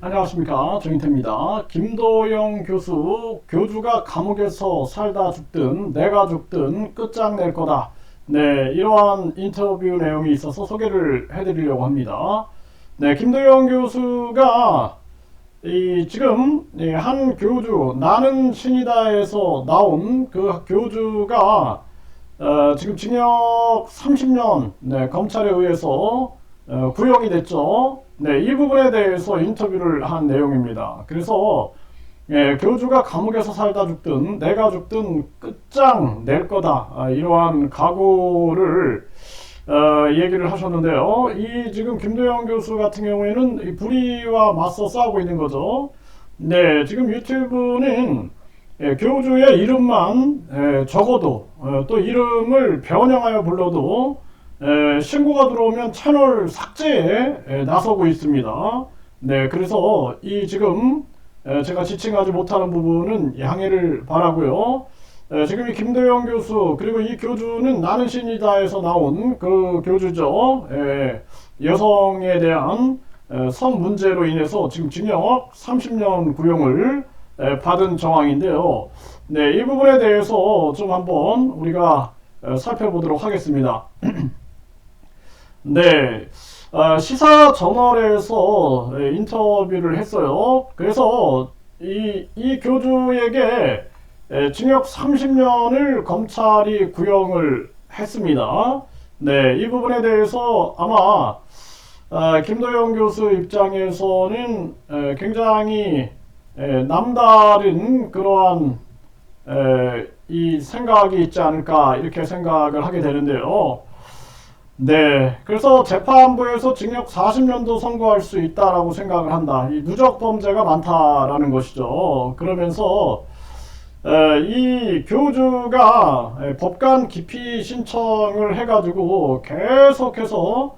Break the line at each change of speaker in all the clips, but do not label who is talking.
안녕하십니까, 정인태입니다. 김도영 교수, 교주가 감옥에서 살다 죽든 내가 죽든 끝장낼 거다. 네, 이러한 인터뷰 내용이 있어서 소개를 해드리려고 합니다. 네, 김도영 교수가 지금 한 교주, 나는 신이다에서 나온 그 교주가 지금 징역 30년, 검찰에 의해서 구형이 됐죠. 네, 이 부분에 대해서 인터뷰를 한 내용입니다. 그래서 교주가 감옥에서 살다 죽든 내가 죽든 끝장 낼 거다. 이러한 각오를 얘기를 하셨는데요. 이 지금 김도영 교수 같은 경우에는 이 불의와 맞서 싸우고 있는 거죠. 네, 지금 유튜브는 교주의 이름만 적어도 또 이름을 변형하여 불러도 신고가 들어오면 채널 삭제에 나서고 있습니다. 네, 그래서 이 지금 제가 지칭하지 못하는 부분은 양해를 바라고요. 지금 이 김도영 교수 그리고 이 교주는 나는 신이다에서 나온 그 교주죠. 여성에 대한 성 문제로 인해서 지금 징역 30년 구형을 받은 정황인데요. 네, 이 부분에 대해서 좀 한번 우리가 살펴보도록 하겠습니다. 네, 시사저널에서 인터뷰를 했어요. 그래서 이 교주에게 징역 30년을 검찰이 구형을 했습니다. 네, 이 부분에 대해서 아마 김도영 교수 입장에서는 굉장히 남다른 그러한 이 생각이 있지 않을까 이렇게 생각을 하게 되는데요. 네, 그래서 재판부에서 징역 40년도 선고할 수 있다라고 생각을 한다. 이 누적 범죄가 많다라는 것이죠. 그러면서 이 교주가 법관 기피 신청을 해가지고 계속해서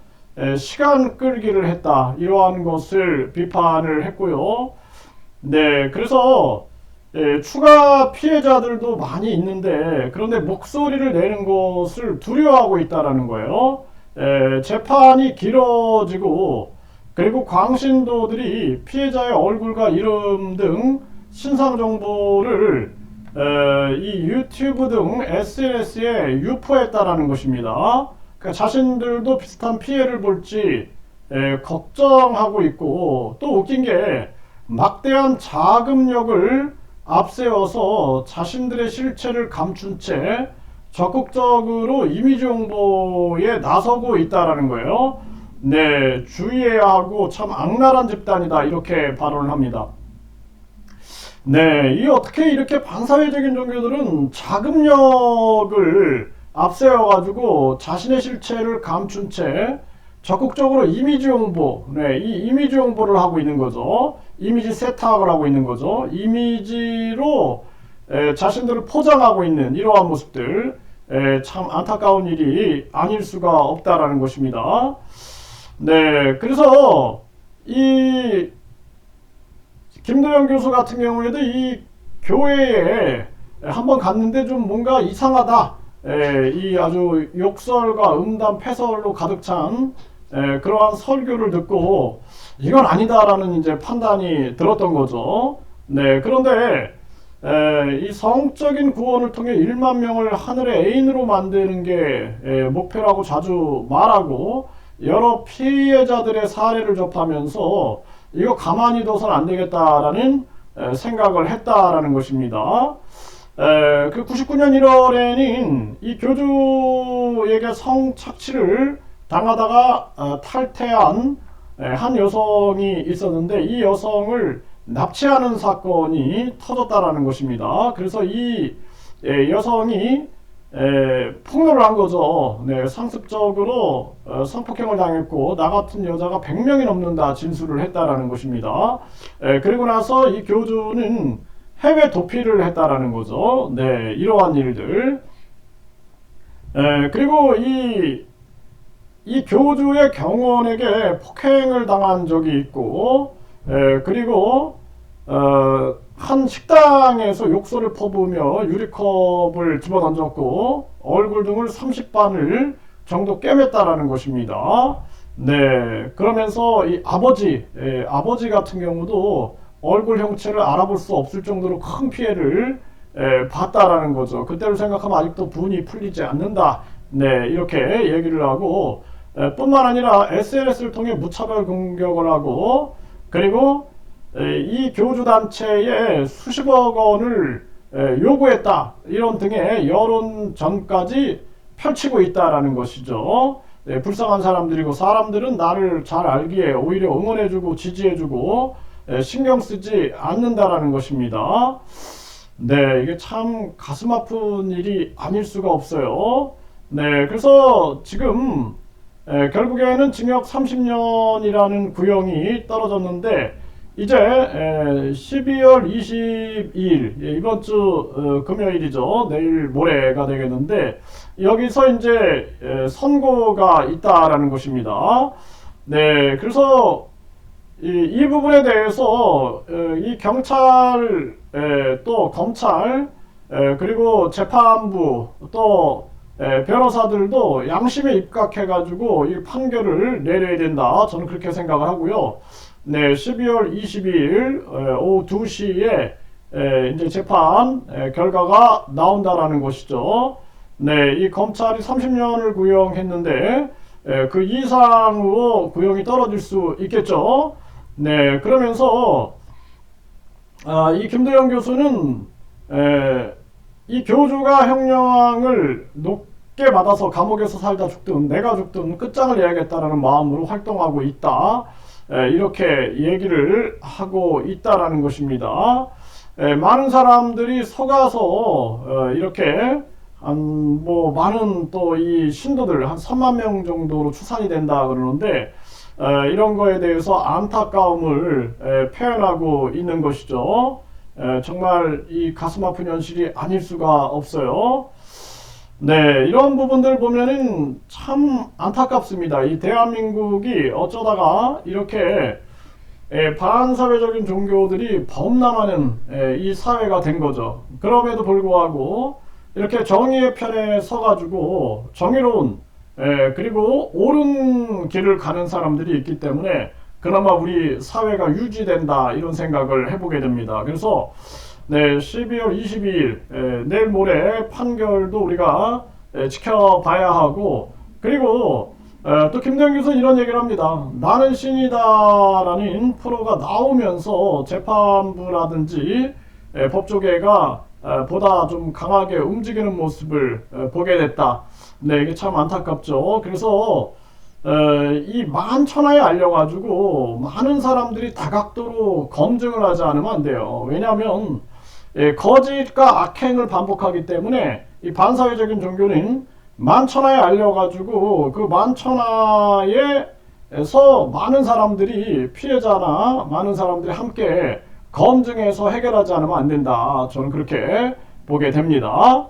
시간 끌기를 했다. 이러한 것을 비판을 했고요. 네, 그래서 추가 피해자들도 많이 있는데 그런데 목소리를 내는 것을 두려워하고 있다라는 거예요. 재판이 길어지고 그리고 광신도들이 피해자의 얼굴과 이름 등 신상 정보를 이 유튜브 등 SNS에 유포했다라는 것입니다. 그러니까 자신들도 비슷한 피해를 볼지 걱정하고 있고 또 웃긴 게 막대한 자금력을 앞세워서 자신들의 실체를 감춘 채 적극적으로 이미지 홍보에 나서고 있다라는 거예요. 네, 주의해야 하고 참 악랄한 집단이다 이렇게 발언을 합니다. 네, 이 어떻게 이렇게 반사회적인 종교들은 자금력을 앞세워가지고 자신의 실체를 감춘 채 적극적으로 이미지 홍보, 네, 이 이미지 홍보를 하고 있는 거죠. 이미지 세탁을 하고 있는 거죠. 이미지로 자신들을 포장하고 있는 이러한 모습들, 참 안타까운 일이 아닐 수가 없다라는 것입니다. 네, 그래서 이 김도영 교수 같은 경우에도 이 교회에 한번 갔는데 좀 뭔가 이상하다. 이 아주 욕설과 음담 패설로 가득 찬 그러한 설교를 듣고 이건 아니다라는 이제 판단이 들었던 거죠. 네, 그런데 이 성적인 구원을 통해 1만 명을 하늘의 애인으로 만드는 게 목표라고 자주 말하고 여러 피해자들의 사례를 접하면서 이거 가만히 둬서는 안 되겠다라는 생각을 했다라는 것입니다. 그 99년 1월에는 이 교주에게 성착취를 당하다가 탈퇴한 한 여성이 있었는데 이 여성을 납치하는 사건이 터졌다라는 것입니다. 그래서 이 여성이 폭로를 한 거죠. 네, 상습적으로 성폭행을 당했고 나 같은 여자가 100명이 넘는다 진술을 했다라는 것입니다. 그리고 나서 이 교주는 해외 도피를 했다라는 거죠. 네, 이러한 일들. 그리고 이 교주의 경원에게 폭행을 당한 적이 있고, 그리고 한 식당에서 욕설을 퍼부으며 유리컵을 집어던졌고 얼굴 등을 30반을 정도 꿰맸다라는 것입니다. 네, 그러면서 이 아버지 같은 경우도 얼굴 형체를 알아볼 수 없을 정도로 큰 피해를 봤다라는 거죠. 그때를 생각하면 아직도 분이 풀리지 않는다. 네, 이렇게 얘기를 하고, 뿐만 아니라 SNS를 통해 무차별 공격을 하고, 그리고 이 교주 단체에 수십억 원을 요구했다. 이런 등의 여론전까지 펼치고 있다라는 것이죠. 네, 불쌍한 사람들이고 사람들은 나를 잘 알기에 오히려 응원해주고 지지해주고 신경 쓰지 않는다라는 것입니다. 네, 이게 참 가슴 아픈 일이 아닐 수가 없어요. 네, 그래서 지금 결국에는 징역 30년이라는 구형이 떨어졌는데 이제 12월 22일 이번 주 금요일이죠. 내일 모레가 되겠는데 여기서 이제 선고가 있다라는 것입니다. 네, 그래서 이 부분에 대해서 이 경찰 또 검찰 그리고 재판부 또 변호사들도 양심에 입각해가지고 이 판결을 내려야 된다. 저는 그렇게 생각을 하고요. 네, 12월 22일 오후 2시에 이제 재판 결과가 나온다라는 것이죠. 네, 이 검찰이 30년을 구형했는데 그 이상으로 구형이 떨어질 수 있겠죠. 네, 그러면서 이 김도영 교수는 이 교주가 형량을 높게 받아서 감옥에서 살다 죽든 내가 죽든 끝장을 내야겠다라는 마음으로 활동하고 있다. 이렇게 얘기를 하고 있다라는 것입니다. 많은 사람들이 속아서 이렇게 뭐 많은 또 이 신도들 한 3만 명 정도로 추산이 된다 그러는데 이런 거에 대해서 안타까움을 표현하고 있는 것이죠. 정말 이 가슴 아픈 현실이 아닐 수가 없어요. 네, 이런 부분들 보면은 참 안타깝습니다. 이 대한민국이 어쩌다가 이렇게 반사회적인 종교들이 범람하는 이 사회가 된 거죠. 그럼에도 불구하고 이렇게 정의의 편에 서가지고 정의로운 그리고 옳은 길을 가는 사람들이 있기 때문에 그나마 우리 사회가 유지된다 이런 생각을 해보게 됩니다. 그래서 네, 12월 22일 내일 모레 판결도 우리가 지켜봐야 하고 그리고 또 김도영 교수는 이런 얘기를 합니다. 나는 신이다라는 프로가 나오면서 재판부라든지 법조계가 보다 좀 강하게 움직이는 모습을 보게 됐다. 네, 이게 참 안타깝죠. 그래서 이 만천하에 알려가지고 많은 사람들이 다각도로 검증을 하지 않으면 안 돼요. 왜냐하면 거짓과 악행을 반복하기 때문에 이 반사회적인 종교는 만천하에 알려가지고 그 만천하에서 많은 사람들이 피해자나 많은 사람들이 함께 검증해서 해결하지 않으면 안 된다. 저는 그렇게 보게 됩니다.